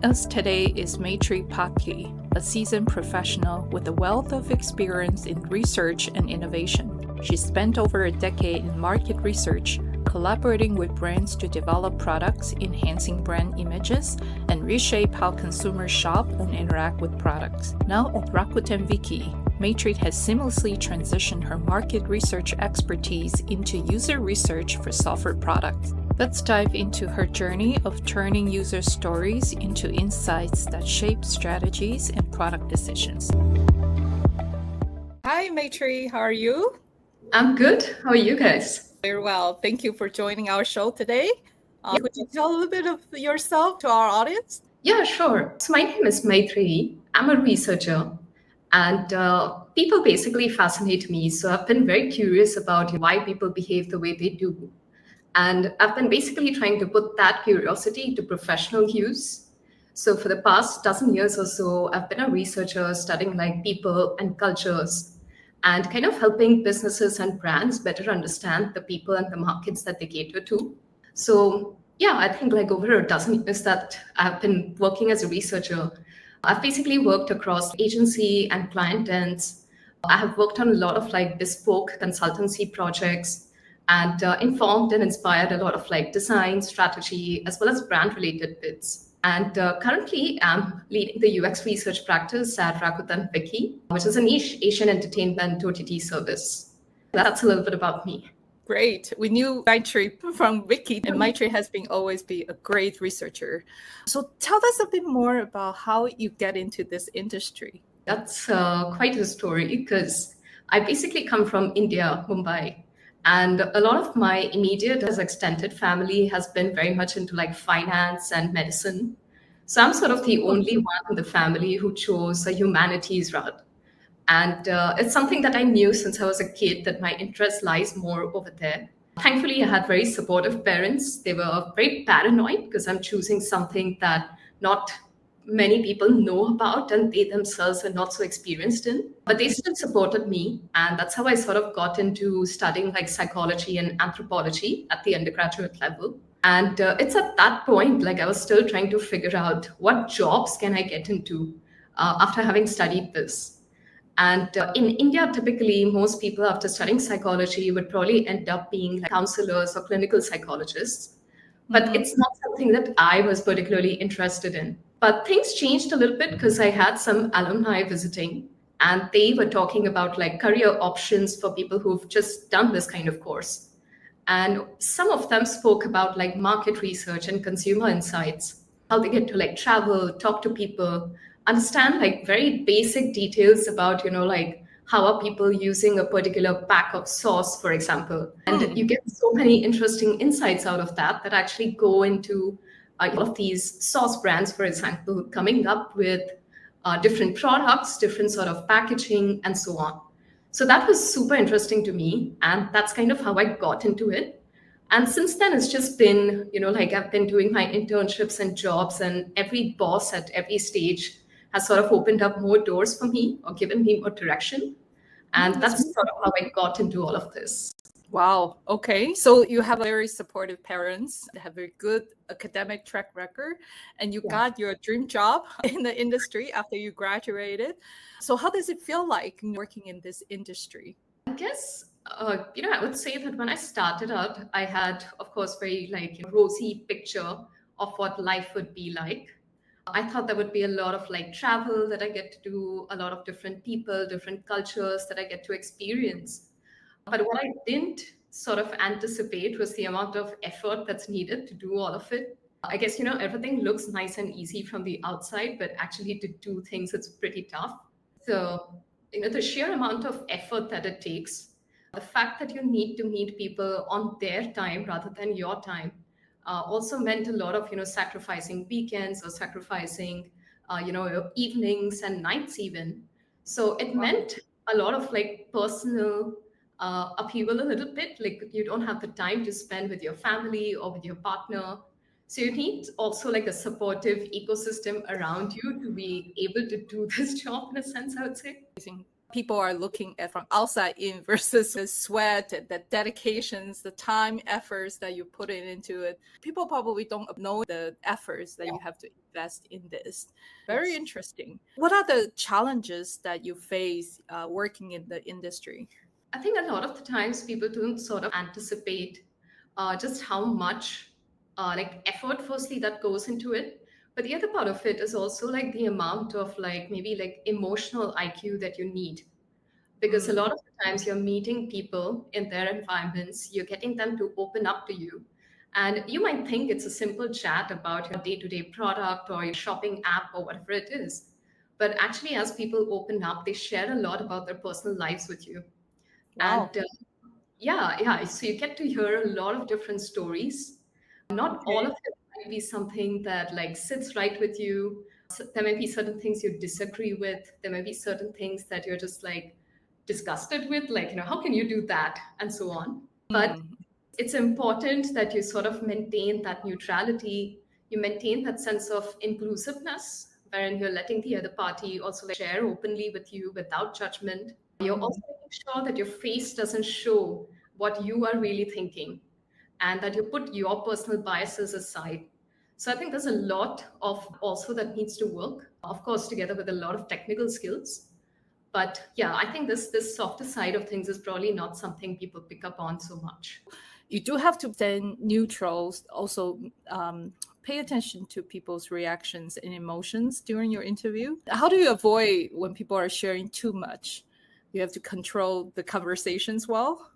Joining us today is Maitreyee Patki, a seasoned professional with a wealth of experience in research and innovation. She spent over a decade in market research, collaborating with brands to develop products, enhancing brand images, and reshape how consumers shop and interact with products. Now at Rakuten Viki, Maitreyee has seamlessly transitioned her market research expertise into user research for software products. Let's dive into her journey of turning user stories into insights that shape strategies and product decisions. Hi, Maitreyee. How are you? I'm good. How are you guys? Very well. Thank you for joining our show today. Could you tell a little bit of yourself to our audience? Yeah, sure. So my name is Maitreyee. I'm a researcher, and people basically fascinate me. So I've been very curious about why people behave the way they do. And I've been basically trying to put that curiosity to professional use. So for the past dozen years or so, I've been a researcher studying like people and cultures and kind of helping businesses and brands better understand the people and the markets that they cater to. So yeah, I think like over a dozen years that I've been working as a researcher, I've basically worked across agency and client ends. I have worked on a lot of like bespoke consultancy projects and informed and inspired a lot of like design, strategy, as well as brand related bits. And currently, I'm leading the UX research practice at Rakuten Viki, which is a niche Asian entertainment OTT service. That's a little bit about me. Great. We knew Maitreyee from Wiki, and Maitreyee has been always be a great researcher. So tell us a bit more about how you get into this industry. That's quite a story because I basically come from India, Mumbai. And a lot of my immediate as extended family has been very much into like finance and medicine. So I'm sort of the only one in the family who chose a humanities route. And it's something that I knew since I was a kid that my interest lies more over there. Thankfully, I had very supportive parents. They were very paranoid because I'm choosing something that not many people know about and they themselves are not so experienced in. But they still supported me. And that's how I sort of got into studying like psychology and anthropology at the undergraduate level. And it's at that point, like I was still trying to figure out what jobs can I get into after having studied this. And in India, typically, most people after studying psychology would probably end up being like counselors or clinical psychologists. But it's not something that I was particularly interested in. But things changed a little bit because I had some alumni visiting and they were talking about like career options for people who've just done this kind of course. And some of them spoke about like market research and consumer insights, how they get to like travel, talk to people, understand like very basic details about, like how are people using a particular pack of sauce, for example. And you get so many interesting insights out of that that actually go into all of these sauce brands, for example, coming up with different products, different sort of packaging, and so on. So that was super interesting to me. And that's kind of how I got into it. And since then, it's just been, like I've been doing my internships and jobs, and every boss at every stage has sort of opened up more doors for me or given me more direction. And that's sort of how I got into all of this. Wow. Okay. So you have very supportive parents, they have very good academic track record, and you got your dream job in the industry after you graduated. So how does it feel like working in this industry? I guess, I would say that when I started out, I had, of course, very like rosy picture of what life would be like. I thought there would be a lot of like travel that I get to do, a lot of different people, different cultures that I get to experience. But what I didn't sort of anticipate was the amount of effort that's needed to do all of it. I guess, everything looks nice and easy from the outside, but actually to do things, it's pretty tough. So, the sheer amount of effort that it takes, the fact that you need to meet people on their time rather than your time, also meant a lot of, sacrificing weekends or sacrificing, your evenings and nights even. So it meant a lot of like personal upheaval a little bit. Like you don't have the time to spend with your family or with your partner. So you need also like a supportive ecosystem around you to be able to do this job in a sense, I would say. People are looking at from outside in versus the sweat, the dedications, the time, efforts that you put into it. People probably don't know the efforts that you have to invest in this. Very interesting. What are the challenges that you face working in the industry? I think a lot of the times people don't sort of anticipate just how much like effort firstly that goes into it. But the other part of it is also like the amount of like maybe like emotional IQ that you need. Because a lot of the times you're meeting people in their environments, you're getting them to open up to you. And you might think it's a simple chat about your day-to-day product or your shopping app or whatever it is. But actually, as people open up, they share a lot about their personal lives with you. Wow. And yeah. So you get to hear a lot of different stories. Not all Okay. of it might be something that like sits right with you. So there may be certain things you disagree with. There may be certain things that you're just like disgusted with, like, how can you do that? And so on. But Mm. it's important that you sort of maintain that neutrality, you maintain that sense of inclusiveness, wherein you're letting the other party also like share openly with you without judgment. You're also making sure that your face doesn't show what you are really thinking and that you put your personal biases aside. So I think there's a lot of also that needs to work, of course, together with a lot of technical skills. But yeah, I think this softer side of things is probably not something people pick up on so much. You do have to stay neutral, also pay attention to people's reactions and emotions during your interview. How do you avoid when people are sharing too much? You have to control the conversations well.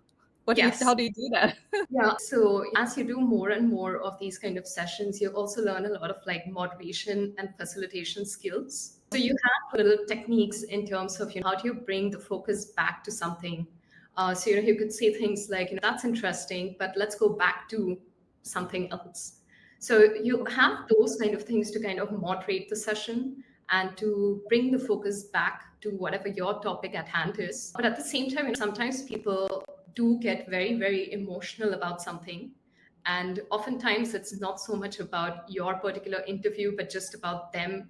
How Yes. do you do that? Yeah. So as you do more and more of these kind of sessions, you also learn a lot of like moderation and facilitation skills. So you have little techniques in terms of how do you bring the focus back to something. So you could say things like, that's interesting, but let's go back to something else. So you have those kind of things to kind of moderate the session and to bring the focus back to whatever your topic at hand is. But at the same time, sometimes people do get very, very emotional about something. And oftentimes it's not so much about your particular interview, but just about them,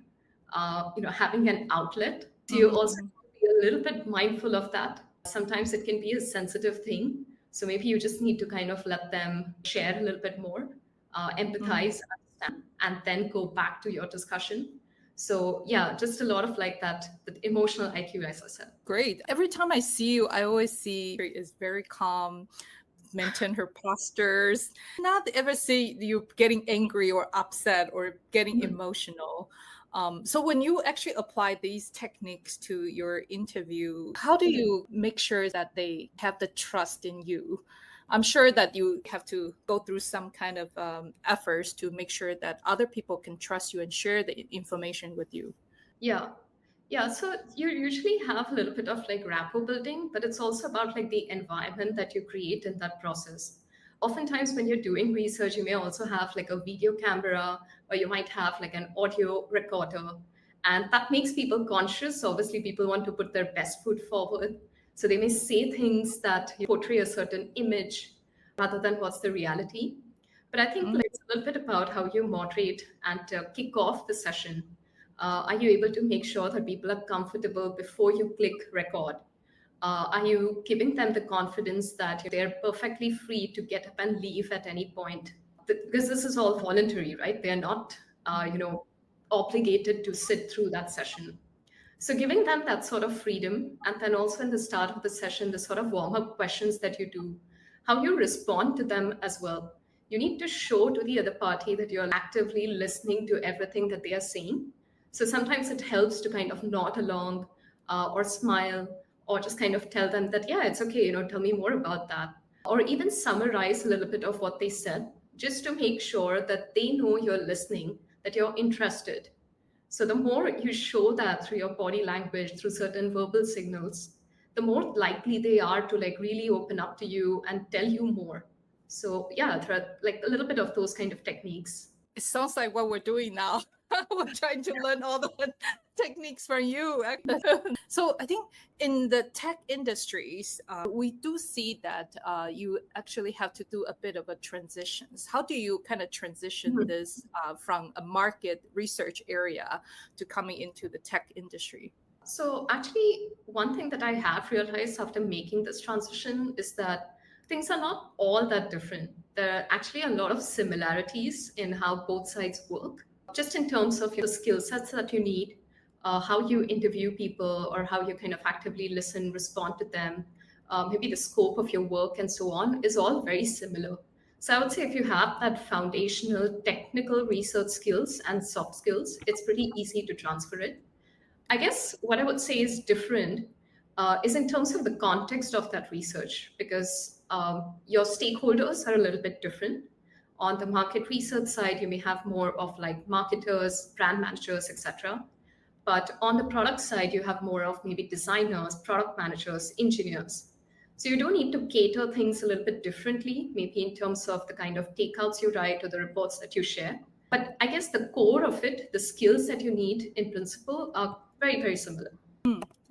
having an outlet. So you also Mhm. have to be a little bit mindful of that. Sometimes it can be a sensitive thing. So maybe you just need to kind of let them share a little bit more, Mhm. empathize, understand, and then go back to your discussion. So yeah, just a lot of like that emotional IQ, as I said. Great. Every time I see you, I always see is very calm, maintain her postures. Not ever see you getting angry or upset or getting emotional. So when you actually apply these techniques to your interview, how do you make sure that they have the trust in you? I'm sure that you have to go through some kind of efforts to make sure that other people can trust you and share the information with you. Yeah. Yeah. So you usually have a little bit of like rapport building, but it's also about like the environment that you create in that process. Oftentimes, when you're doing research, you may also have like a video camera or you might have like an audio recorder. And that makes people conscious. Obviously, people want to put their best foot forward. So they may say things that portray a certain image rather than what's the reality. But I think Mm. like, it's a little bit about how you moderate and kick off the session. Are you able to make sure that people are comfortable before you click record? Are you giving them the confidence that they're perfectly free to get up and leave at any point? Because this is all voluntary, right? They're not, obligated to sit through that session. So giving them that sort of freedom, and then also in the start of the session, the sort of warm-up questions that you do, how you respond to them as well. You need to show to the other party that you're actively listening to everything that they are saying. So sometimes it helps to kind of nod along or smile or just kind of tell them that, yeah, it's okay, tell me more about that. Or even summarize a little bit of what they said, just to make sure that they know you're listening, that you're interested. So the more you show that through your body language, through certain verbal signals, the more likely they are to like really open up to you and tell you more. So yeah, there are like a little bit of those kind of techniques. It sounds like what we're doing now. We're trying to learn all the techniques from you. So I think in the tech industries, we do see that you actually have to do a bit of a transitions. How do you kind of transition Mhm. this from a market research area to coming into the tech industry? So actually, one thing that I have realized after making this transition is that things are not all that different. There are actually a lot of similarities in how both sides work, just in terms of the skill sets that you need, how you interview people, or how you kind of actively listen, respond to them, maybe the scope of your work, and so on, is all very similar. So I would say if you have that foundational technical research skills and soft skills, it's pretty easy to transfer it. I guess what I would say is different is in terms of the context of that research, because your stakeholders are a little bit different. On the market research side, you may have more of like marketers, brand managers, etc. But on the product side, you have more of maybe designers, product managers, engineers. So you do need to cater things a little bit differently, maybe in terms of the kind of takeouts you write or the reports that you share. But I guess the core of it, the skills that you need in principle, are very, very similar.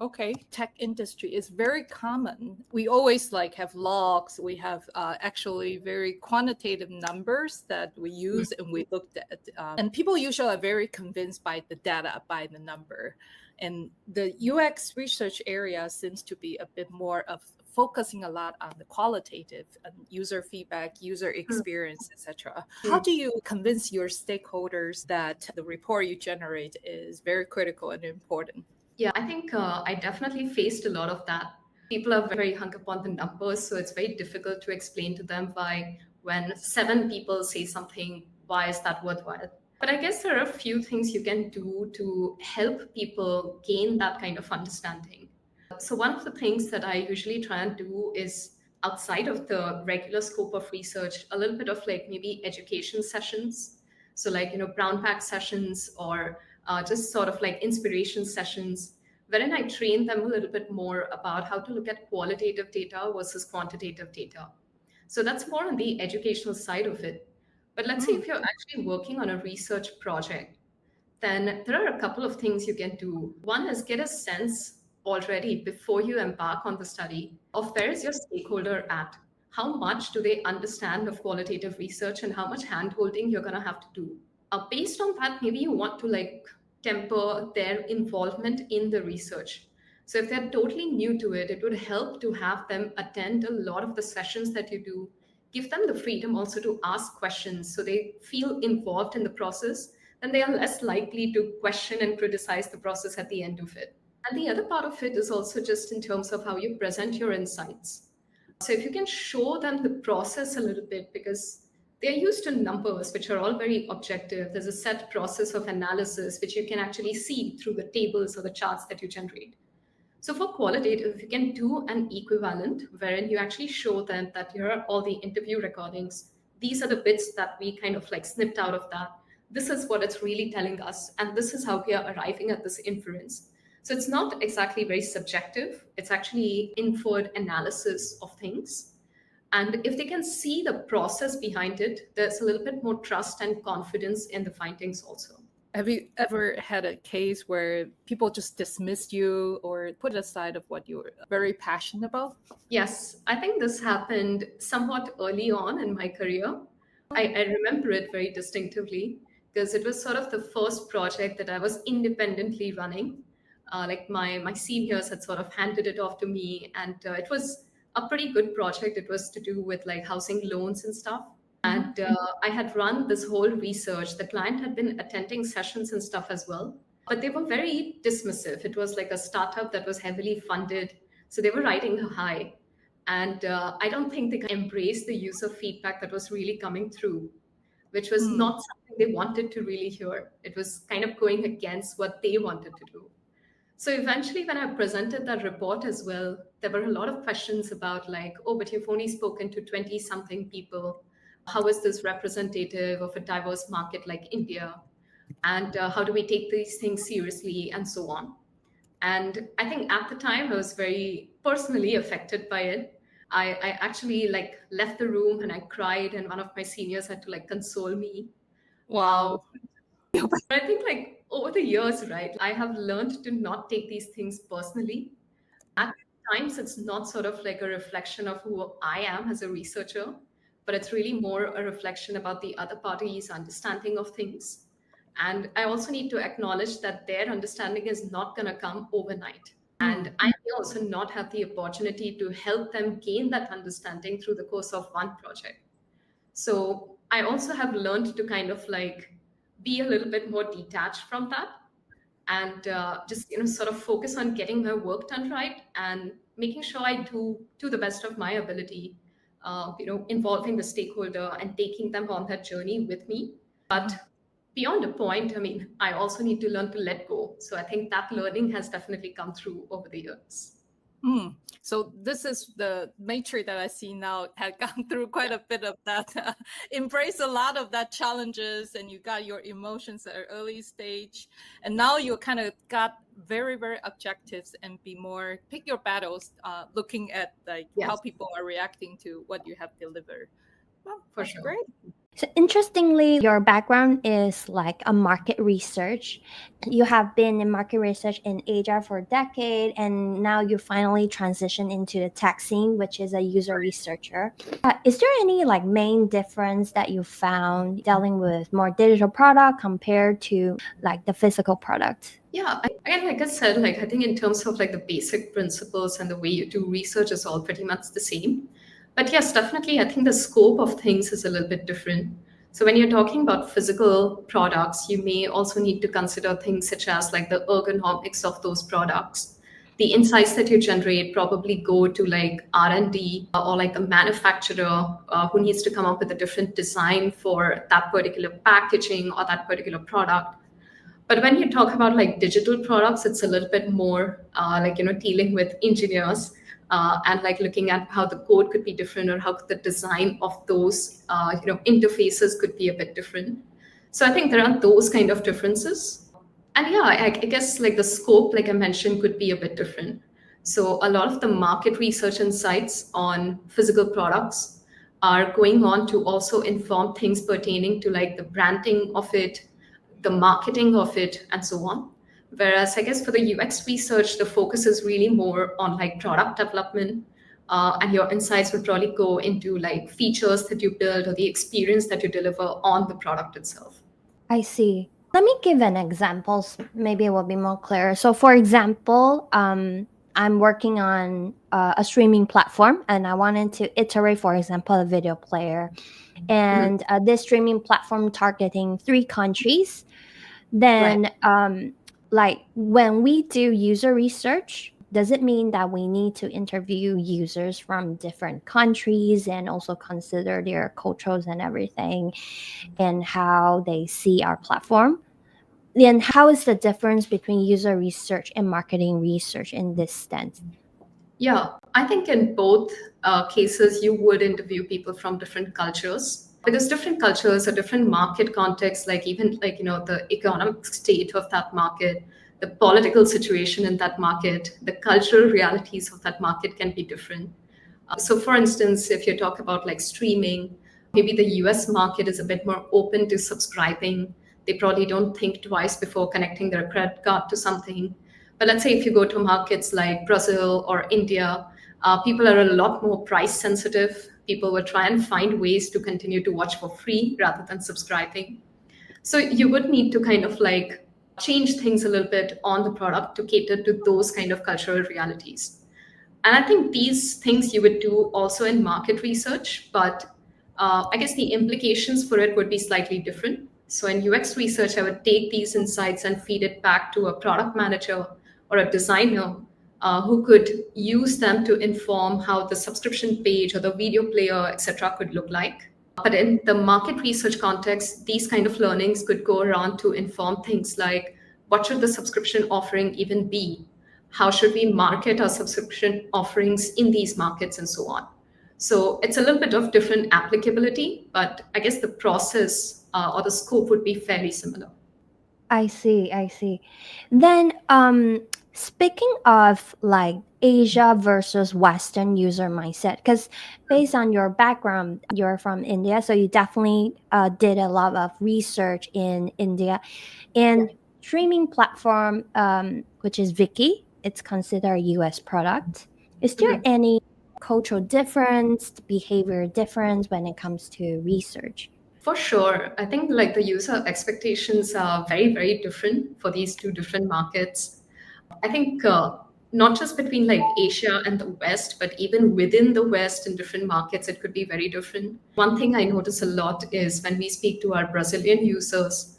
Okay, tech industry is very common. We always like have logs. We have actually very quantitative numbers that we use and we looked at. And people usually are very convinced by the data, by the number. And the UX research area seems to be a bit more of focusing a lot on the qualitative and user feedback, user experience, etc. How do you convince your stakeholders that the report you generate is very critical and important? Yeah, I think I definitely faced a lot of that. People are very hung up on the numbers, so it's very difficult to explain to them why, when seven people say something, why is that worthwhile? But I guess there are a few things you can do to help people gain that kind of understanding. So, one of the things that I usually try and do is outside of the regular scope of research, a little bit of like maybe education sessions. So, like, brown pack sessions or just sort of like inspiration sessions, wherein I train them a little bit more about how to look at qualitative data versus quantitative data. So that's more on the educational side of it. But let's say if you're actually working on a research project, then there are a couple of things you can do. One is get a sense already before you embark on the study of where is your stakeholder at. How much do they understand of qualitative research and how much hand holding you're going to have to do? Based on that, maybe you want to like temper their involvement in the research. So if they're totally new to it, it would help to have them attend a lot of the sessions that you do. Give them the freedom also to ask questions so they feel involved in the process, and they are less likely to question and criticize the process at the end of it. And the other part of it is also just in terms of how you present your insights. So if you can show them the process a little bit, because they're used to numbers, which are all very objective. There's a set process of analysis, which you can actually see through the tables or the charts that you generate. So for qualitative, if you can do an equivalent wherein you actually show them that here are all the interview recordings. These are the bits that we kind of like snipped out of that. This is what it's really telling us. And this is how we are arriving at this inference. So it's not exactly very subjective. It's actually inferred analysis of things. And if they can see the process behind it, there's a little bit more trust and confidence in the findings also. Have you ever had a case where people just dismissed you or put aside of what you were very passionate about? Yes, I think this happened somewhat early on in my career. I remember it very distinctively because it was sort of the first project that I was independently running. Like my seniors had sort of handed it off to me, and it was a pretty good project. It was to do with like housing loans and stuff. And I had run this whole research. The client had been attending sessions and stuff as well, but they were very dismissive. It was like a startup that was heavily funded. So they were riding high. And I don't think they embraced the user feedback that was really coming through, which was not something they wanted to really hear. It was kind of going against what they wanted to do. So eventually, when I presented that report as well, there were a lot of questions about like, oh, but you've only spoken to 20 something people. How is this representative of a diverse market like India? And how do we take these things seriously and so on? And I think at the time I was very personally affected by it. I actually like left the room and I cried, and one of my seniors had to like console me. Wow. But I think like over the years, right, I have learned to not take these things personally. At times, it's not sort of like a reflection of who I am as a researcher, but it's really more a reflection about the other party's understanding of things. And I also need to acknowledge that their understanding is not going to come overnight. Hmm. And I may also not have the opportunity to help them gain that understanding through the course of one project. So I also have learned to kind of like be a little bit more detached from that, and just sort of focus on getting my work done right and making sure I do to the best of my ability, involving the stakeholder and taking them on that journey with me. But beyond a point, I mean, I also need to learn to let go. So I think that learning has definitely come through over the years. Mm. So this is the Maitreyee that I see now had gone through quite a bit of that, embrace a lot of that challenges, and you got your emotions at an early stage, and now you kind of got very, very objectives and be more pick your battles, looking at like how Yes, people are reacting to what you have delivered. Well, for that's sure. great. So interestingly, your background is like a market research. You have been in market research in Asia for a decade, and now you finally transition into the tech scene, which is a user researcher. Is there any like main difference that you found dealing with more digital product compared to like the physical product? Yeah, again, like I said, like I think in terms of like the basic principles and the way you do research is all pretty much the same. But yes, definitely, I think the scope of things is a little bit different. So when you're talking about physical products, you may also need to consider things such as like the ergonomics of those products. The insights that you generate probably go to like R&D or like the manufacturer who needs to come up with a different design for that particular packaging or that particular product. But when you talk about like digital products, it's a little bit more like dealing with engineers and like looking at how the code could be different or how the design of those interfaces could be a bit different. So I think there are those kind of differences, and yeah, I guess like the scope, like I mentioned, could be a bit different. So a lot of the market research insights on physical products are going on to also inform things pertaining to like the branding of it, the marketing of it, and so on. Whereas I guess for the UX research, the focus is really more on like product development, and your insights would probably go into like features that you build or the experience that you deliver on the product itself. I see. Let me give an example. Maybe it will be more clear. So, for example, I'm working on a streaming platform, and I wanted to iterate, for example, a video player, Mhm. and this streaming platform targeting 3 countries. Right. Then, like when we do user research, does it mean that we need to interview users from different countries and also consider their cultures and everything and how they see our platform? Then how is the difference between user research and marketing research in this sense? Yeah, I think in both cases, you would interview people from different cultures, because different cultures or different market contexts, like even like, the economic state of that market, the political situation in that market, the cultural realities of that market can be different. So, for instance, if you talk about like streaming, maybe the US market is a bit more open to subscribing. They probably don't think twice before connecting their credit card to something. But let's say if you go to markets like Brazil or India, people are a lot more price sensitive. People will try and find ways to continue to watch for free rather than subscribing. So you would need to kind of like change things a little bit on the product to cater to those kind of cultural realities. And I think these things you would do also in market research, but I guess the implications for it would be slightly different. So in UX research, I would take these insights and feed it back to a product manager or a designer who could use them to inform how the subscription page or the video player, etc., could look like. But in the market research context, these kind of learnings could go around to inform things like what should the subscription offering even be? How should we market our subscription offerings in these markets and so on? So it's a little bit of different applicability, but I guess the process or the scope would be fairly similar. I see, I see. Then, speaking of like Asia versus Western user mindset, because based on your background, you're from India, so you definitely did a lot of research in India. Yeah. And streaming platform, which is Viki, it's considered a US product. Is there Mhm. any cultural difference, behavior difference when it comes to research? For sure. I think like the user expectations are very, very different for these two different markets. I think not just between like Asia and the West, but even within the West in different markets, it could be very different. One thing I notice a lot is when we speak to our Brazilian users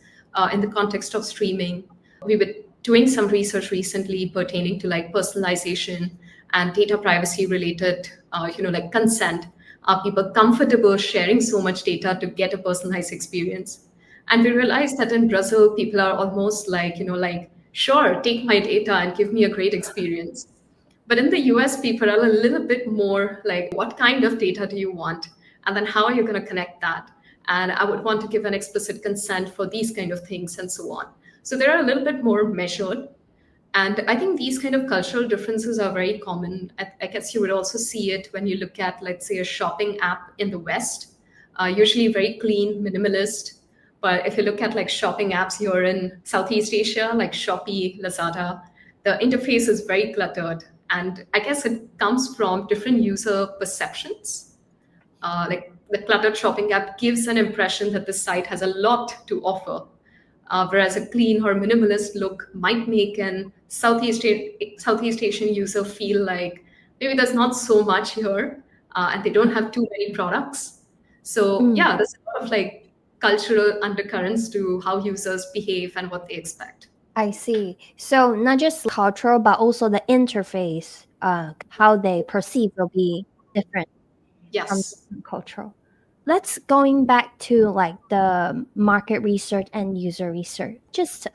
in the context of streaming, we were doing some research recently pertaining to like personalization and data privacy related, like consent. Are people comfortable sharing so much data to get a personalized experience? And we realized that in Brazil, people are almost like, like, sure, take my data and give me a great experience. But in the US, people are a little bit more like, what kind of data do you want? And then how are you going to connect that? And I would want to give an explicit consent for these kind of things and so on. So they're a little bit more measured. And I think these kind of cultural differences are very common. I guess you would also see it when you look at, let's say, a shopping app in the West, usually very clean, minimalist. But if you look at like shopping apps here in Southeast Asia, like Shopee, Lazada, the interface is very cluttered. And I guess it comes from different user perceptions. Like the cluttered shopping app gives an impression that the site has a lot to offer, whereas a clean or minimalist look might make an Southeast Asian user feel like maybe there's not so much here and they don't have too many products. So, Mm, yeah, there's a lot of like cultural undercurrents to how users behave and what they expect. I see. So not just cultural, but also the interface, how they perceive will be different from Yes. different cultural. Let's going back to like the market research and user research. Just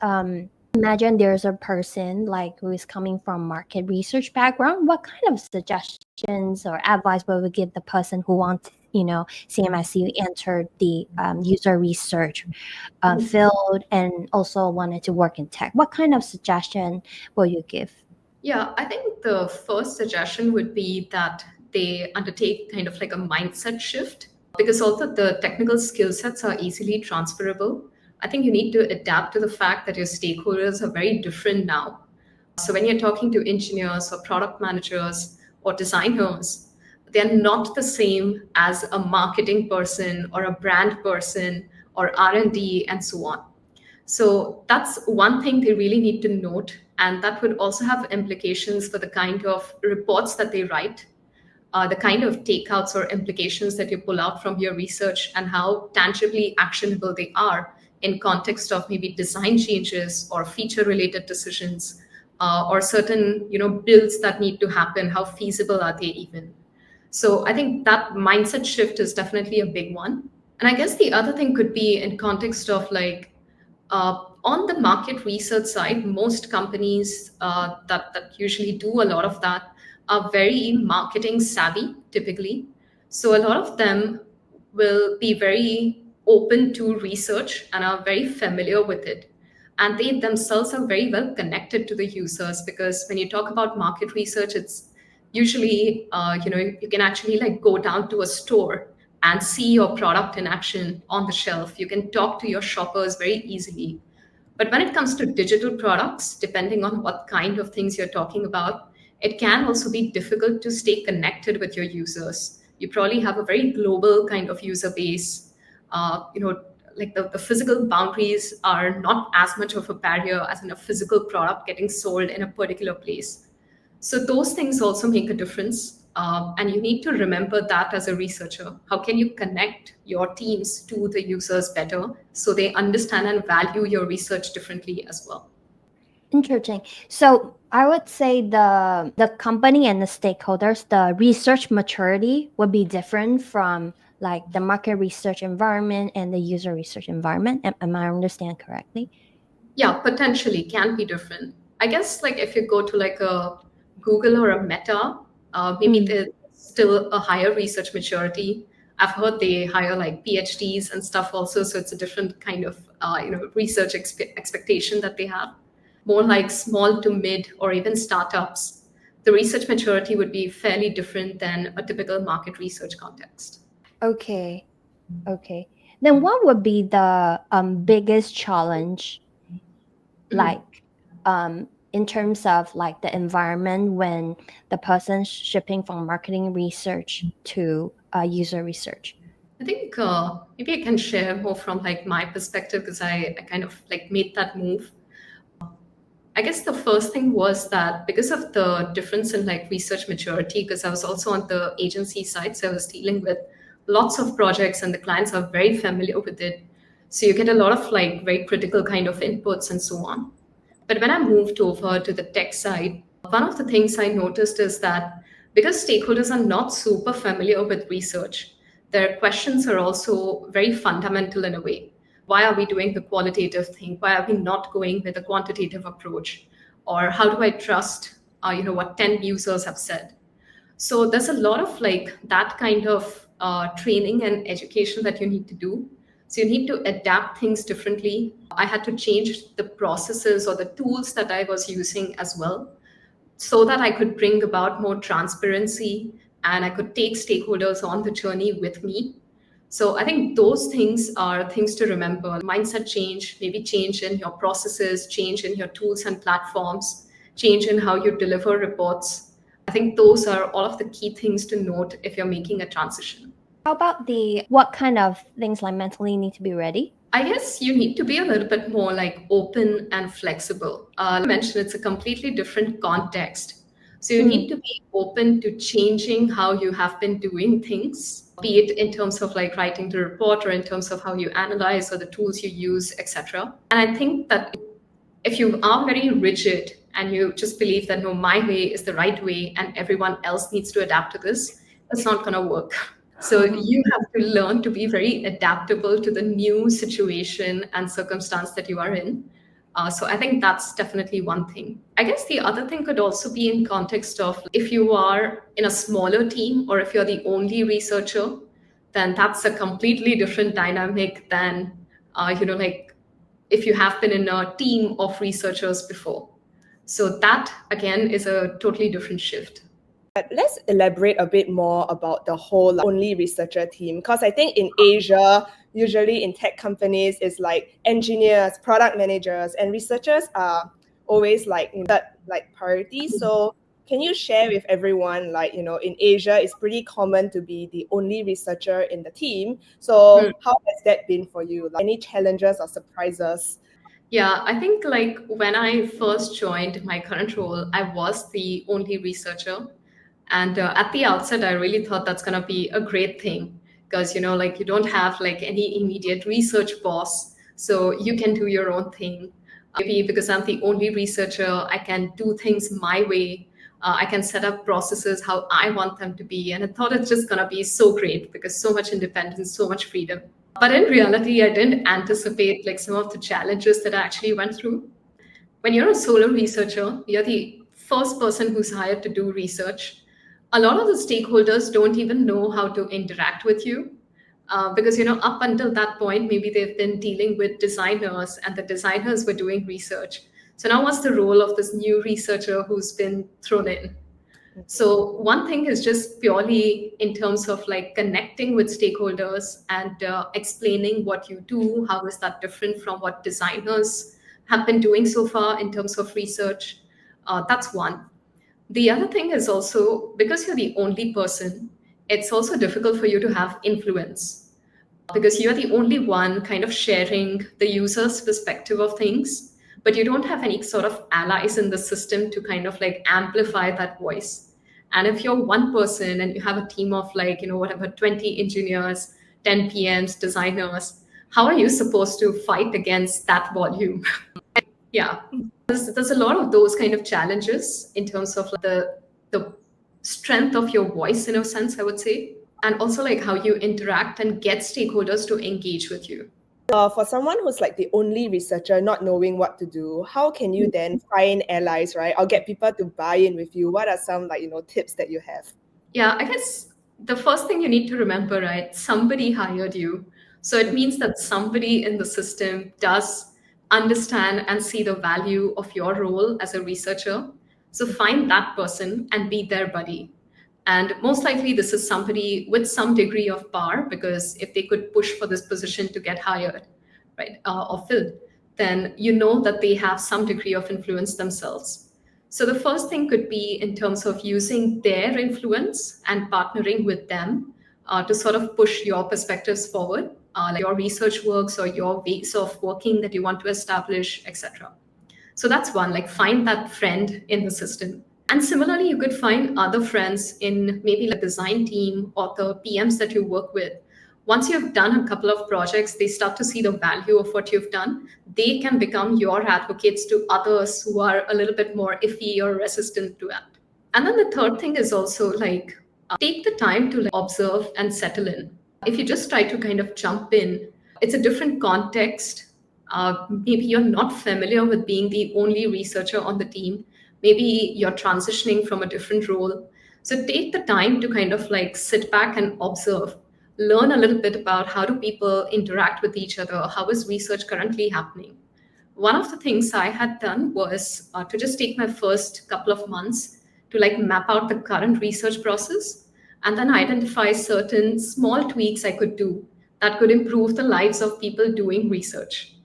imagine there's a person like who is coming from market research background. What kind of suggestions or advice would we give the person who wants, CMSU enter the user research field and also wanted to work in tech? What kind of suggestion will you give? Yeah, I think the first suggestion would be that they undertake kind of like a mindset shift because although the technical skill sets are easily transferable, I think you need to adapt to the fact that your stakeholders are very different now. So when you're talking to engineers or product managers or designers, they're not the same as a marketing person or a brand person or R&D and D and so on. So that's one thing they really need to note. And that would also have implications for the kind of reports that they write, the kind of takeouts or implications that you pull out from your research, and how tangibly actionable they are in context of maybe design changes or feature related decisions, or certain builds that need to happen. How feasible are they even? So I think that mindset shift is definitely a big one. And I guess the other thing could be in context of like, on the market research side, most companies that usually do a lot of that are very marketing savvy typically. So a lot of them will be very open to research and are very familiar with it. And they themselves are very well connected to the users, because when you talk about market research, it's usually you can actually like go down to a store and see your product in action on the shelf. You can talk to your shoppers very easily. But when it comes to digital products, depending on what kind of things you're talking about, it can also be difficult to stay connected with your users. You probably have a very global kind of user base. Like the physical boundaries are not as much of a barrier as in a physical product getting sold in a particular place. So those things also make a difference. And you need to remember that as a researcher. How can you connect your teams to the users better so they understand and value your research differently as well? Interesting. So I would say the company and the stakeholders, the research maturity would be different from like the market research environment and the user research environment. Am I understand correctly? Yeah, potentially can be different. I guess like if you go to like a Google or a Meta, maybe Mm. there's still a higher research maturity. I've heard they hire like PhDs and stuff also, so it's a different kind of research expectation that they have. More like small to mid or even startups, the research maturity would be fairly different than a typical market research context. Okay. Okay. Then what would be the biggest challenge Mhm. like in terms of like the environment when the person shipping from marketing research to user research? I think maybe I can share more from like my perspective because I kind of like made that move. I guess the first thing was that because of the difference in like research maturity, because I was also on the agency side, so I was dealing with lots of projects and the clients are very familiar with it. So you get a lot of like very critical kind of inputs and so on. But when I moved over to the tech side, one of the things I noticed is that because stakeholders are not super familiar with research, their questions are also very fundamental in a way. Why are we doing the qualitative thing? Why are we not going with a quantitative approach? Or how do I trust, what 10 users have said? So there's a lot of like that kind of training and education that you need to do. So you need to adapt things differently. I had to change the processes or the tools that I was using as well so that I could bring about more transparency and I could take stakeholders on the journey with me. So I think those things are things to remember. Mindset change, maybe change in your processes, change in your tools and platforms, change in how you deliver reports. I think those are all of the key things to note if you're making a transition. How about the what kind of things like mentally need to be ready? I guess you need to be a little bit more like open and flexible. I mentioned it's a completely different context. So you need to be open to changing how you have been doing things, be it in terms of like writing the report or in terms of how you analyze or the tools you use, etc. And I think that if you are very rigid and you just believe that no, my way is the right way and everyone else needs to adapt to this, it's not going to work. So you have to learn to be very adaptable to the new situation and circumstance that you are in. So I think that's definitely one thing. I guess the other thing could also be in context of if you are in a smaller team or if you're the only researcher, then that's a completely different dynamic than, like if you have been in a team of researchers before. So that again is a totally different shift. But let's elaborate a bit more about the whole only researcher team, because I think in Asia, usually in tech companies, it's like engineers, product managers, and researchers are always like in that like priority. So can you share with everyone, like, in Asia, it's pretty common to be the only researcher in the team. So how has that been for you? Like, any challenges or surprises? Yeah, I think like when I first joined my current role, I was the only researcher. And at the outset, I really thought that's going to be a great thing because, like you don't have like any immediate research boss. So you can do your own thing. Maybe because I'm the only researcher, I can do things my way. I can set up processes how I want them to be. And I thought it's just going to be so great because so much independence, so much freedom. But in reality, I didn't anticipate like some of the challenges that I actually went through. When you're a solo researcher, you're the first person who's hired to do research. A lot of the stakeholders don't even know how to interact with you because up until that point maybe they've been dealing with designers and the designers were doing research. So now what's the role of this new researcher who's been thrown in? So one thing is just purely in terms of like connecting with stakeholders and explaining what you do. How is that different from what designers have been doing so far in terms of research? That's one. The other thing is also because you're the only person, it's also difficult for you to have influence because you're the only one kind of sharing the user's perspective of things, but you don't have any sort of allies in the system to kind of like amplify that voice. And if you're one person and you have a team of like, whatever, 20 engineers, 10 PMs, designers, how are you supposed to fight against that volume? Yeah. There's a lot of those kind of challenges in terms of like the strength of your voice in a sense, I would say, and also like how you interact and get stakeholders to engage with you. For someone who's like the only researcher not knowing what to do, how can you then find allies, right? Or get people to buy in with you? What are some like, tips that you have? Yeah, I guess the first thing you need to remember, right? Somebody hired you. So it means that somebody in the system does understand and see the value of your role as a researcher. So find that person and be their buddy. And most likely this is somebody with some degree of power because if they could push for this position to get hired, right, or filled, then you know that they have some degree of influence themselves. So the first thing could be in terms of using their influence and partnering with them to sort of push your perspectives forward, like your research works or your ways of working that you want to establish, etc. So that's one, like find that friend in the system. And similarly, you could find other friends in maybe like the design team or the PMs that you work with. Once you've done a couple of projects, they start to see the value of what you've done. They can become your advocates to others who are a little bit more iffy or resistant to that. And then the third thing is also like take the time to like, observe and settle in. If you just try to kind of jump in, it's a different context. Maybe you're not familiar with being the only researcher on the team. Maybe you're transitioning from a different role. So take the time to kind of like sit back and observe, learn a little bit about how do people interact with each other, how is research currently happening. One of the things I had done was to just take my first couple of months to like map out the current research process and then identify certain small tweaks I could do that could improve the lives of people doing research.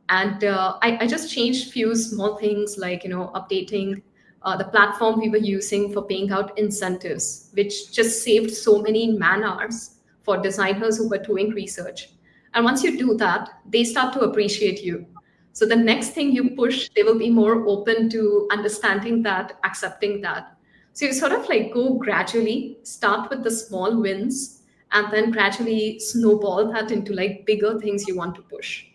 And I just changed few small things like, updating the platform we were using for paying out incentives, which just saved so many man hours for designers who were doing research. And once you do that, they start to appreciate you. So the next thing you push, they will be more open to understanding that, accepting that. So you sort of like go gradually, start with the small wins, and then gradually snowball that into like bigger things you want to push.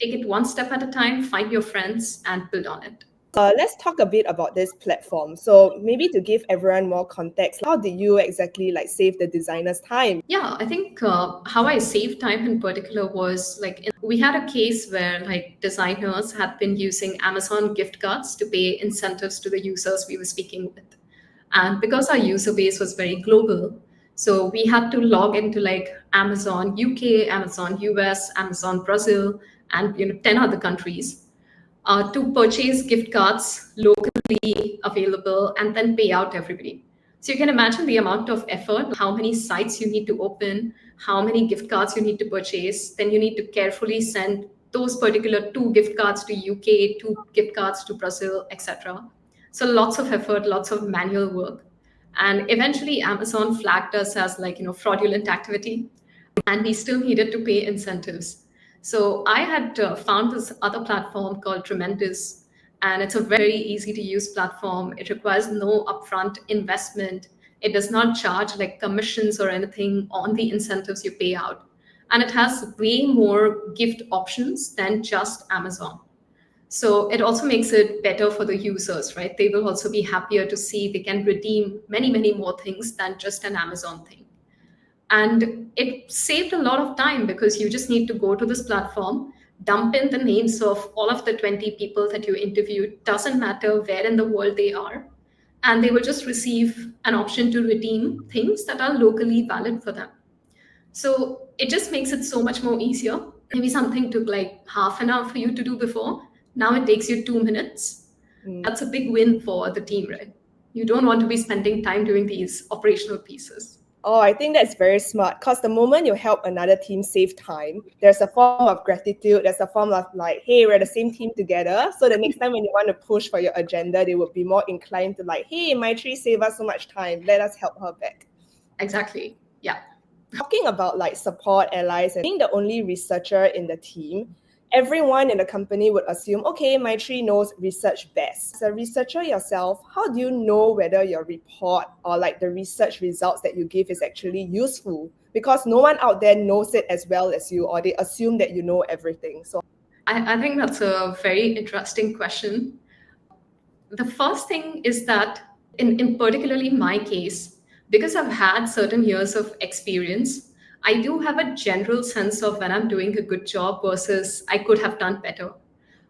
Take it one step at a time, find your friends, and build on it. Let's talk a bit about this platform. So maybe to give everyone more context, how do you exactly like save the designers time? Yeah, I think how I saved time in particular was like we had a case where like designers had been using Amazon gift cards to pay incentives to the users we were speaking with. And because our user base was very global, so we had to log into like Amazon UK, Amazon US, Amazon Brazil, and 10 other countries to purchase gift cards locally available and then pay out everybody. So you can imagine the amount of effort, how many sites you need to open, how many gift cards you need to purchase. Then you need to carefully send those particular 2 gift cards to UK, 2 gift cards to Brazil, etc. So lots of effort, lots of manual work. And eventually Amazon flagged us as like, fraudulent activity, and we still needed to pay incentives. So I had found this other platform called Tremendous, and it's a very easy to use platform. It requires no upfront investment. It does not charge like commissions or anything on the incentives you pay out. And it has way more gift options than just Amazon. So it also makes it better for the users, right? They will also be happier to see they can redeem many, many more things than just an Amazon thing. And it saved a lot of time because you just need to go to this platform, dump in the names of all of the 20 people that you interviewed, doesn't matter where in the world they are, and they will just receive an option to redeem things that are locally valid for them. So it just makes it so much more easier. Maybe something took like half an hour for you to do before. Now it takes you 2 minutes. That's a big win for the team, right? You don't want to be spending time doing these operational pieces. Oh, I think that's very smart because the moment you help another team save time, there's a form of gratitude. There's a form of like, hey, we're the same team together. So the next time when you want to push for your agenda, they would be more inclined to like, hey, Maitreyee saved us so much time. Let us help her back. Exactly. Yeah. Talking about like support allies and being the only researcher in the team, everyone in the company would assume, okay, Maitreyee knows research best. As a researcher yourself, how do you know whether your report or like the research results that you give is actually useful? Because no one out there knows it as well as you, or they assume that you know everything. So I think that's a very interesting question. The first thing is that in particularly my case, because I've had certain years of experience, I do have a general sense of when I'm doing a good job versus I could have done better.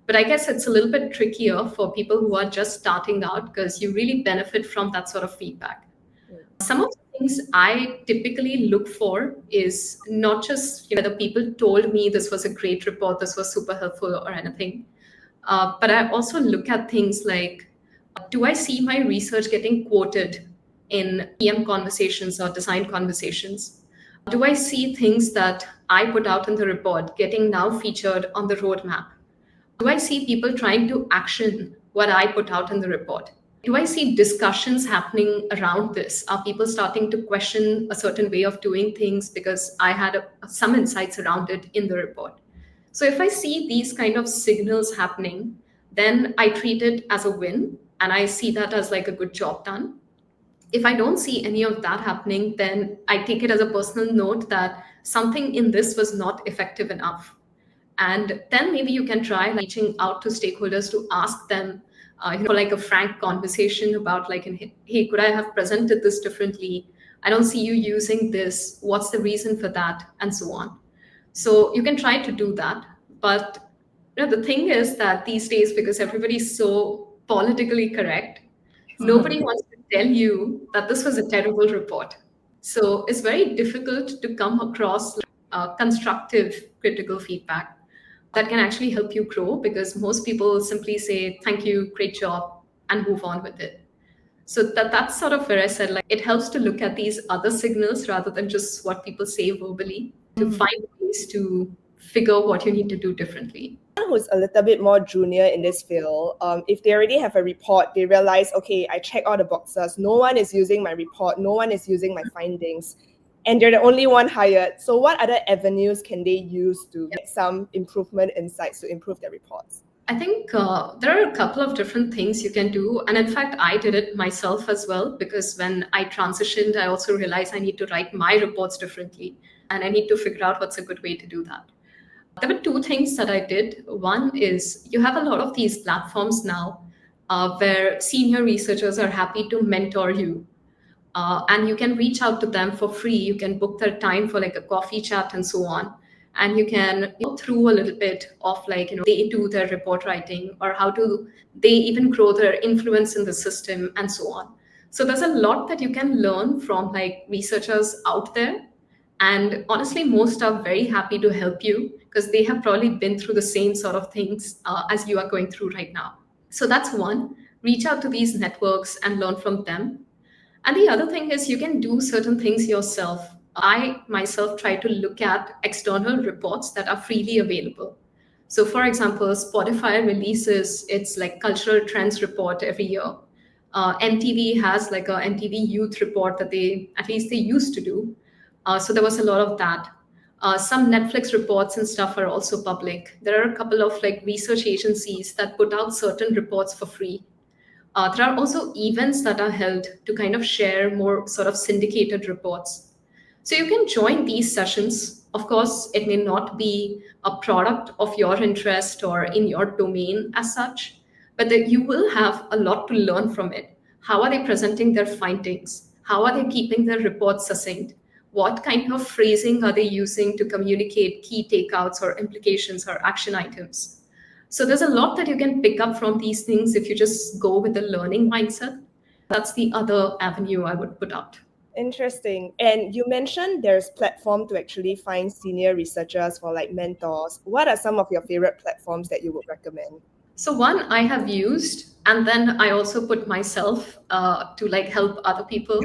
But I guess it's a little bit trickier for people who are just starting out because you really benefit from that sort of feedback. Some of the things I typically look for is not just, the people told me this was a great report, this was super helpful or anything. But I also look at things like, do I see my research getting quoted in PM conversations or design conversations? Do I see things that I put out in the report getting now featured on the roadmap? Do I see people trying to action what I put out in the report? Do I see discussions happening around this? Are people starting to question a certain way of doing things because I had some insights around it in the report? So if I see these kind of signals happening, then I treat it as a win and I see that as like a good job done. If I don't see any of that happening, then I take it as a personal note that something in this was not effective enough. And then maybe you can try like, reaching out to stakeholders to ask them, for like a frank conversation about like, hey, could I have presented this differently? I don't see you using this. What's the reason for that? And so on. So you can try to do that. But the thing is that these days, because everybody's so politically correct, nobody wants to tell you that this was a terrible report. So it's very difficult to come across constructive critical feedback that can actually help you grow, because most people simply say, thank you, great job, and move on with it. So that's sort of where I said, like, it helps to look at these other signals rather than just what people say verbally to find ways to figure what you need to do differently. Who's a little bit more junior in this field, if they already have a report, they realize, okay, I check all the boxes, no one is using my report, no one is using my findings, and they're the only one hired. So what other avenues can they use to get some improvement insights to improve their reports? I think there are a couple of different things you can do. And in fact, I did it myself as well, because when I transitioned, I also realized I need to write my reports differently and I need to figure out what's a good way to do that. There were two things that I did. One is you have a lot of these platforms now where senior researchers are happy to mentor you. And you can reach out to them for free. You can book their time for like a coffee chat and so on. And you can go through a little bit of like, they do their report writing, or how do they even grow their influence in the system and so on. So there's a lot that you can learn from like researchers out there. And honestly, most are very happy to help you because they have probably been through the same sort of things as you are going through right now. So that's one, reach out to these networks and learn from them. And the other thing is you can do certain things yourself. I myself try to look at external reports that are freely available. So for example, Spotify releases its like cultural trends report every year. MTV has like a MTV youth report that at least they used to do. So there was a lot of that. Some Netflix reports and stuff are also public. There are a couple of like research agencies that put out certain reports for free. There are also events that are held to kind of share more sort of syndicated reports. So you can join these sessions. Of course, it may not be a product of your interest or in your domain as such, but that you will have a lot to learn from it. How are they presenting their findings? How are they keeping their reports succinct? What kind of phrasing are they using to communicate key takeouts or implications or action items? So there's a lot that you can pick up from these things if you just go with the learning mindset. That's the other avenue I would put out. Interesting. And you mentioned there's platform to actually find senior researchers for like mentors. What are some of your favorite platforms that you would recommend? So one I have used, and then I also put myself to like help other people,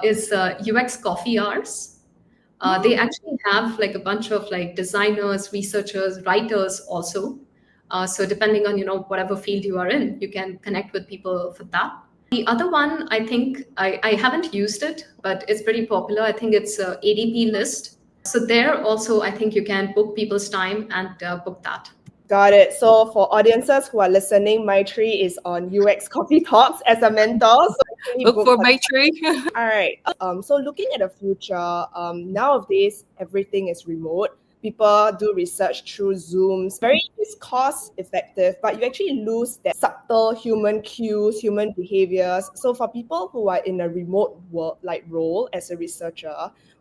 is UX Coffee Hours. They actually have like a bunch of like designers, researchers, writers also. So depending on whatever field you are in, you can connect with people for that. The other one, I think I haven't used it, but it's pretty popular. I think it's ADP List. So there also, I think you can book people's time and book that. Got it. So for audiences who are listening, Maitreyee is on UX Coffee Talks as a mentor. So Look for Maitreyee. All right. So looking at the future, nowadays everything is remote. People do research through Zooms. It's cost effective, but you actually lose that subtle human cues, human behaviors. So for people who are in a remote work like role as a researcher,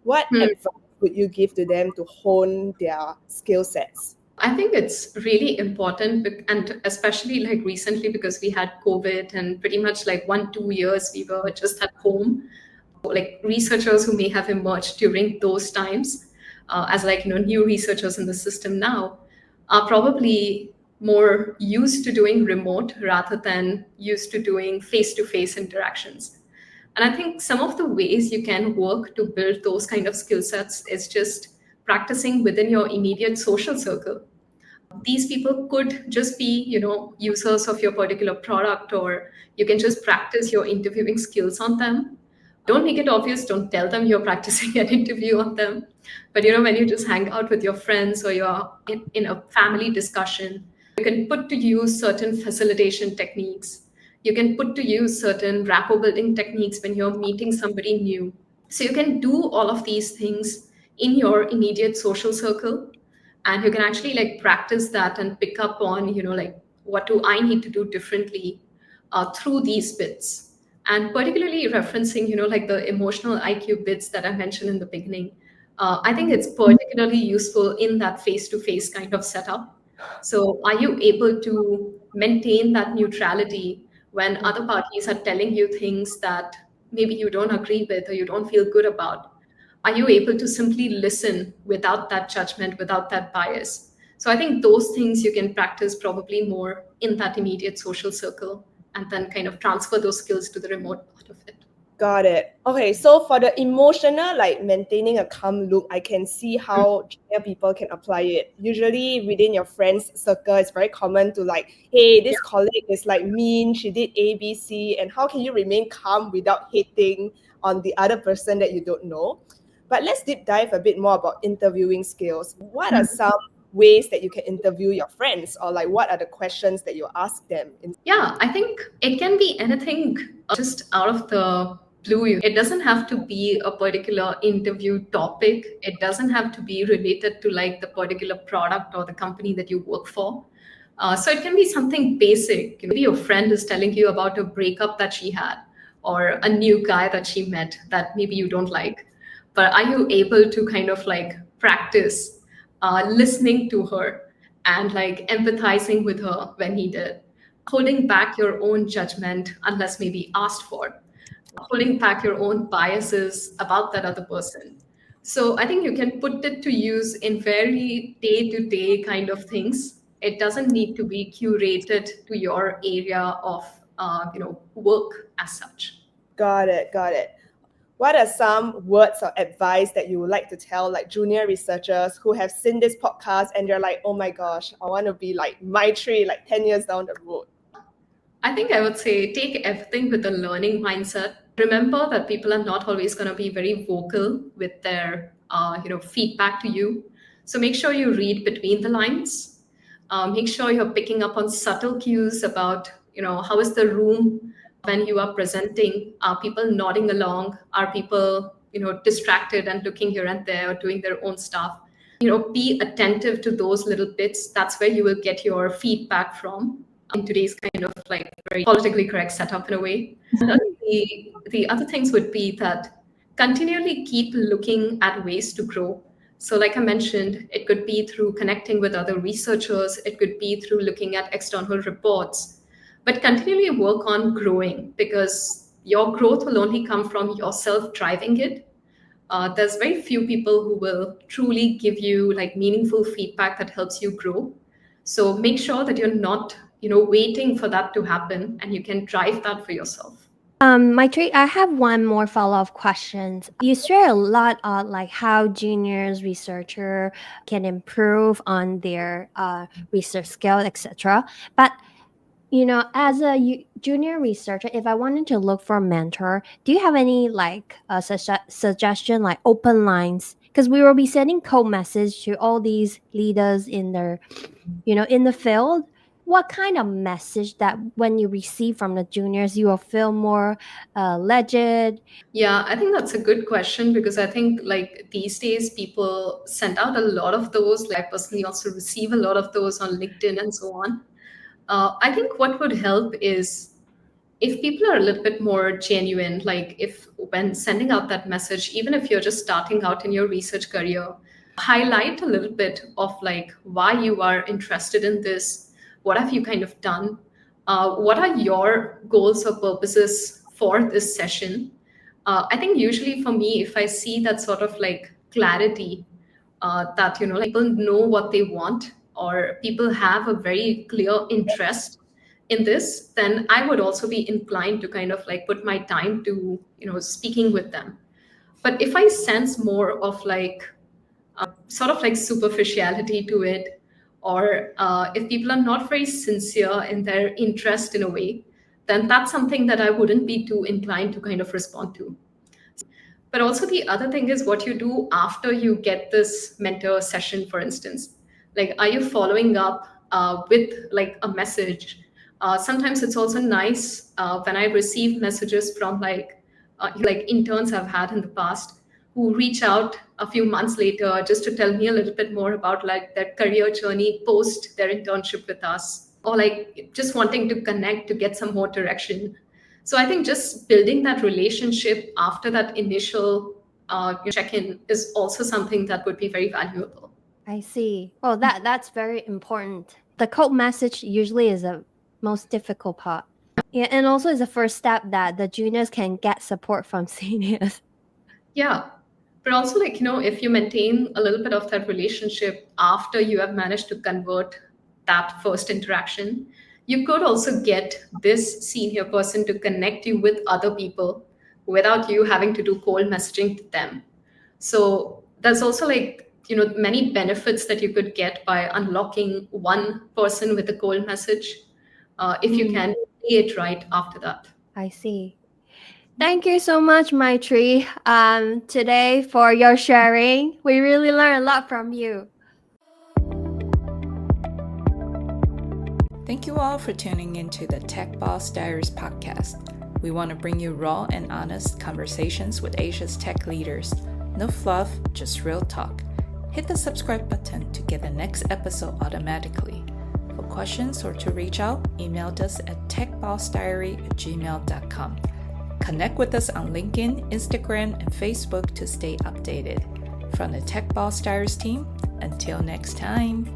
what advice would you give to them to hone their skill sets? I think it's really important, and especially like recently because we had COVID and pretty much like 1-2 years we were just at home. Like researchers who may have emerged during those times as like new researchers in the system now are probably more used to doing remote rather than used to doing face-to-face interactions. And I think some of the ways you can work to build those kind of skill sets is just practicing within your immediate social circle. These people could just be, users of your particular product, or you can just practice your interviewing skills on them. Don't make it obvious. Don't tell them you're practicing an interview on them. But when you just hang out with your friends, or you're in a family discussion, you can put to use certain facilitation techniques. You can put to use certain rapport building techniques when you're meeting somebody new. So you can do all of these things in your immediate social circle, and you can actually like practice that and pick up on, like, what do I need to do differently through these bits. And particularly referencing, like the emotional IQ bits that I mentioned in the beginning, I think it's particularly useful in that face-to-face kind of setup. So are you able to maintain that neutrality when other parties are telling you things that maybe you don't agree with or you don't feel good about? Are you able to simply listen without that judgment, without that bias? So I think those things you can practice probably more in that immediate social circle, and then kind of transfer those skills to the remote part of it. Got it. Okay, so for the emotional, like maintaining a calm look, I can see how junior people can apply it. Usually within your friends circle, it's very common to like, hey, this colleague is like mean, she did A, B, C, and how can you remain calm without hating on the other person that you don't know? But let's deep dive a bit more about interviewing skills. What are some ways that you can interview your friends, or like what are the questions that you ask them? Yeah, I think it can be anything just out of the blue. It doesn't have to be a particular interview topic. It doesn't have to be related to like the particular product or the company that you work for. So it can be something basic. Maybe your friend is telling you about a breakup that she had, or a new guy that she met that maybe you don't like. But are you able to kind of like practice listening to her and like empathizing with her when he did, holding back your own judgment unless maybe asked for, holding back your own biases about that other person? So I think you can put it to use in very day-to-day kind of things. It doesn't need to be curated to your area of work as such. Got it, got it. What are some words or advice that you would like to tell like junior researchers who have seen this podcast and they're like, oh my gosh, I want to be like Maitreyee like 10 years down the road? I think I would say take everything with a learning mindset. Remember that people are not always going to be very vocal with their feedback to you. So make sure you read between the lines. Make sure you're picking up on subtle cues about how is the room when you are presenting. Are people nodding along? Are people distracted and looking here and there or doing their own stuff? Be attentive to those little bits. That's where you will get your feedback from in today's kind of like very politically correct setup in a way. The other things would be that continually keep looking at ways to grow. So like I mentioned, it could be through connecting with other researchers, it could be through looking at external reports, but continually work on growing, because your growth will only come from yourself driving it. There's very few people who will truly give you like meaningful feedback that helps you grow. So make sure that you're not waiting for that to happen, and you can drive that for yourself. Maitreyee, I have one more follow-up question. You share a lot on like how juniors researcher can improve on their research skill, etc. But as a junior researcher, if I wanted to look for a mentor, do you have any like suggestion, like open lines? Because we will be sending code message to all these leaders in their, in the field. What kind of message that when you receive from the juniors, you will feel more legit? Yeah, I think that's a good question, because I think like these days people send out a lot of those. Like I personally also receive a lot of those on LinkedIn and so on. I think what would help is if people are a little bit more genuine, like if when sending out that message, even if you're just starting out in your research career, highlight a little bit of like why you are interested in this, what have you kind of done, what are your goals or purposes for this session. I think usually for me, if I see that sort of like clarity, that like people know what they want, or people have a very clear interest in this, then I would also be inclined to kind of like put my time to speaking with them. But if I sense more of like sort of like superficiality to it, or if people are not very sincere in their interest in a way, then that's something that I wouldn't be too inclined to kind of respond to. But also the other thing is what you do after you get this mentor session, for instance. Like, are you following up with like a message? Sometimes it's also nice when I receive messages from like interns I've had in the past who reach out a few months later just to tell me a little bit more about like their career journey post their internship with us, or like just wanting to connect to get some more direction. So I think just building that relationship after that initial check-in is also something that would be very valuable. I see. Well, that's very important. The cold message usually is the most difficult part. Yeah, and also is the first step that the juniors can get support from seniors. Yeah. But also, like, if you maintain a little bit of that relationship after you have managed to convert that first interaction, you could also get this senior person to connect you with other people without you having to do cold messaging to them. So there's also like, many benefits that you could get by unlocking one person with a cold message if you can play it right after that. I see. Thank you so much, Maitreyee, today for your sharing. We really learned a lot from you. Thank you all for tuning into the Tech Boss Diaries podcast. We want to bring you raw and honest conversations with Asia's tech leaders. No fluff, just real talk. Hit the subscribe button to get the next episode automatically. For questions or to reach out, email us at techbossdiary@gmail.com. Connect with us on LinkedIn, Instagram, and Facebook to stay updated. From the Tech Boss Diaries team, until next time.